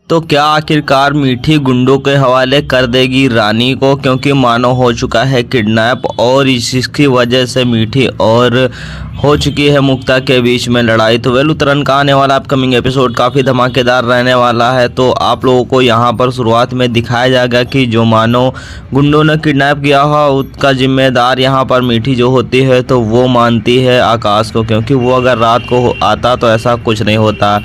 तो क्या आखिरकार मीठी गुंडों के हवाले कर देगी रानी को, क्योंकि मानो हो चुका है किडनैप और इसकी वजह से मीठी और हो चुकी है मुक्ता के बीच में लड़ाई। तो वेल तुरंत का आने वाला अपकमिंग एपिसोड काफ़ी धमाकेदार रहने वाला है। तो आप लोगों को यहाँ पर शुरुआत में दिखाया जाएगा कि जो मानो गुंडों ने किडनैप किया हो उसका जिम्मेदार यहाँ पर मीठी जो होती है तो वो मानती है आकाश को, क्योंकि वो अगर रात को आता तो ऐसा कुछ नहीं होता।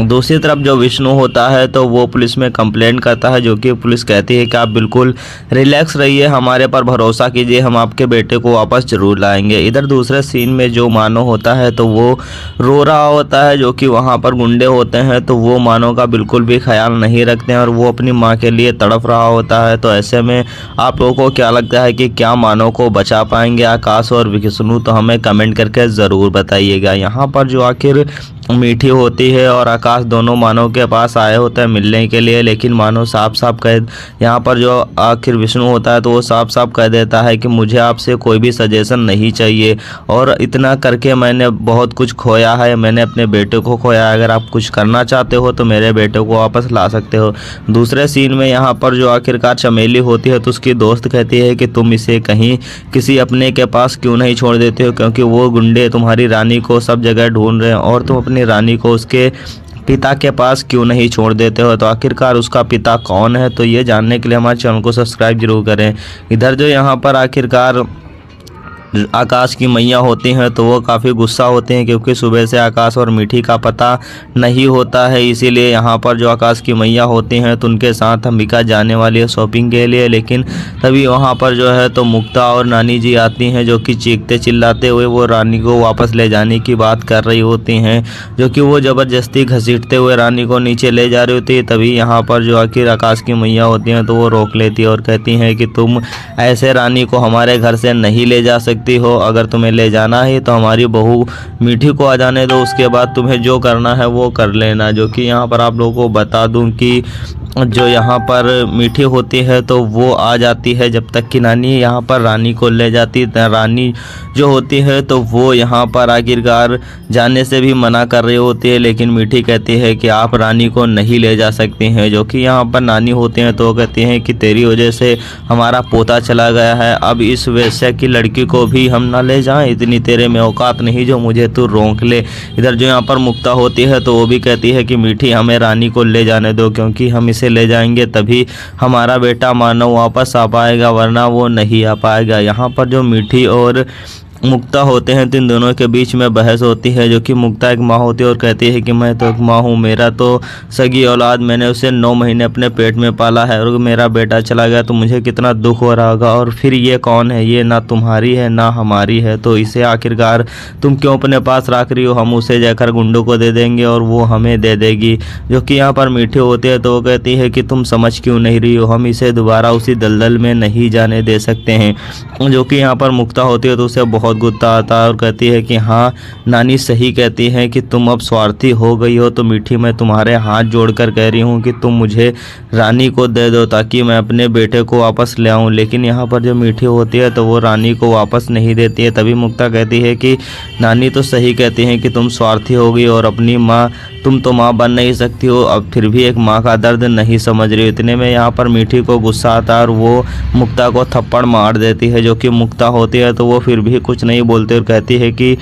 दूसरी तरफ जो विष्णु होता है तो वो पुलिस में कंप्लेंट करता है, जो कि पुलिस कहती है कि आप बिल्कुल रिलैक्स रहिए, हमारे पर भरोसा कीजिए, हम आपके बेटे को वापस जरूर लाएंगे। इधर दूसरे सीन में जो मानो होता है तो वो रो रहा होता है, जो कि वहाँ पर गुंडे होते हैं तो वो मानो का बिल्कुल भी ख्याल नहीं रखते हैं और वो अपनी माँ के लिए तड़प रहा होता है। तो ऐसे में आप लोगों को क्या लगता है कि क्या मानो को बचा पाएंगे आकाश और विष्णु, तो हमें कमेंट करके ज़रूर बताइएगा। यहाँ पर जो आखिर मीठी होती है और आकाश दोनों मानो के पास आए होते हैं मिलने के लिए, लेकिन मानो साफ साफ कह यहाँ पर जो आखिर विष्णु होता है तो वो साफ साफ कह देता है कि मुझे आपसे कोई भी सजेशन नहीं चाहिए और इतना करके मैंने बहुत कुछ खोया है, मैंने अपने बेटे को खोया है, अगर आप कुछ करना चाहते हो तो मेरे बेटे को वापस ला सकते हो। दूसरे सीन में यहाँ पर जो आखिरकार चमेली होती है तो उसकी दोस्त कहती है कि तुम इसे कहीं किसी अपने के पास क्यों नहीं छोड़ देते हो, क्योंकि वो गुंडे तुम्हारी रानी को सब जगह ढूंढ रहे हैं और तुम अपनी रानी को उसके पिता के पास क्यों नहीं छोड़ देते हो। तो आखिरकार उसका पिता कौन है, तो ये जानने के लिए हमारे चैनल को सब्सक्राइब जरूर करें। इधर जो यहाँ पर आखिरकार आकाश की मैया होती हैं तो वो काफ़ी गुस्सा होते हैं, क्योंकि सुबह से आकाश और मीठी का पता नहीं होता है, इसीलिए यहाँ पर जो आकाश की मैया होती हैं तो उनके साथ अंबिका जाने वाली है शॉपिंग के लिए। लेकिन तभी वहाँ पर जो है तो मुक्ता और नानी जी आती हैं, जो कि चीखते चिल्लाते हुए वो रानी को वापस ले जाने की बात कर रही होती हैं, जो कि वो ज़बरदस्ती घसीटते हुए रानी को नीचे ले जा रही होती है। तभी यहाँ पर जो आखिर आकाश की मैया होती हैं तो वो रोक लेती है और कहती हैं कि तुम ऐसे रानी को हमारे घर से नहीं ले जा सकती हो, अगर तुम्हें ले जाना है तो हमारी बहू मीठी को आ जाने दो, उसके बाद तुम्हें जो करना है वो कर लेना। जो कि यहाँ पर आप लोगों को बता दूं कि जो यहाँ पर मीठी होती है तो वो आ जाती है जब तक कि नानी यहाँ पर रानी को ले जाती है। रानी जो होती है तो वो यहाँ पर आखिरकार जाने से भी मना कर रही होती है, लेकिन मीठी कहती है कि आप रानी को नहीं ले जा सकती हैं। जो कि यहाँ पर नानी होती हैं तो वो कहती हैं कि तेरी वजह से हमारा पोता चला गया है, अब इस वैश्य की लड़की को भी हम ना ले जाएं, इतनी तेरे में औकात नहीं जो मुझे तू रोक ले। इधर जो यहाँ पर मुक्ता होती है तो वो भी कहती है कि मीठी हमें रानी को ले जाने दो, क्योंकि हम इसे ले जाएंगे तभी हमारा बेटा मानो वापस आ पाएगा, वरना वो नहीं आ पाएगा। यहाँ पर जो मीठी और मुक्ता होते हैं तो इन दोनों के बीच में बहस होती है, जो कि मुक्ता एक माँ होती है और कहती है कि मैं तो एक माँ हूँ, मेरा तो सगी औलाद, मैंने उसे 9 महीने अपने पेट में पाला है और मेरा बेटा चला गया तो मुझे कितना दुख हो रहा होगा, और फिर ये कौन है, ये ना तुम्हारी है ना हमारी है, तो इसे आखिरकार तुम क्यों अपने पास रख रही हो, हम उसे जाकर गुंडों को दे देंगे और वो हमें दे देगी। जो कि यहाँ पर मीठी होती है तो वो कहती है कि तुम समझ क्यों नहीं रही हो, हम इसे दोबारा उसी दलदल में नहीं जाने दे सकते हैं। जो कि यहाँ पर मुक्ता होती है तो उसे बहुत गुस्सा आता है और कहती है कि हाँ नानी सही कहती है कि तुम अब स्वार्थी हो गई हो, तो मीठी मैं तुम्हारे हाथ जोड़कर कह रही हूँ कि तुम मुझे रानी को दे दो ताकि मैं अपने बेटे को वापस ले आऊँ। लेकिन यहाँ पर जो मीठी होती है तो वो रानी को वापस नहीं देती है। तभी मुक्ता कहती है कि नानी तो सही कहती है कि तुम स्वार्थी हो गई और अपनी माँ, तुम तो माँ बन नहीं सकती हो, अब फिर भी एक माँ का दर्द नहीं समझ रही हो। इतने में यहाँ पर मीठी को गुस्सा आता है और वो मुक्ता को थप्पड़ मार देती है। जो कि मुक्ता होती है तो वो फिर भी कुछ नहीं बोलती और कहती है कि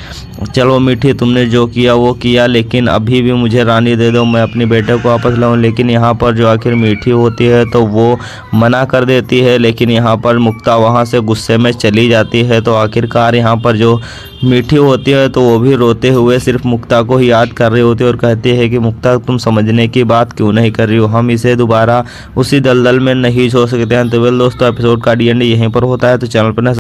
चलो मीठी तुमने जो किया वो किया, लेकिन अभी भी मुझे रानी दे दो, मैं अपने बेटे को वापस लाऊं। लेकिन यहाँ पर जो आखिर मीठी होती है तो वो मना कर देती है, लेकिन यहाँ पर मुक्ता वहाँ से गुस्से में चली जाती है। तो आखिरकार यहाँ पर जो मीठी होती है तो वो भी रोते हुए सिर्फ मुक्ता को ही याद कर रही होती है और कहती है कि मुक्ता तुम समझने की बात क्यों नहीं कर रही हो, हम इसे दोबारा उसी दलदल में नहीं छोड़ सकते हैं। तो वेल दोस्तों एपिसोड का डी एंड यहीं पर होता है, तो चैनल पर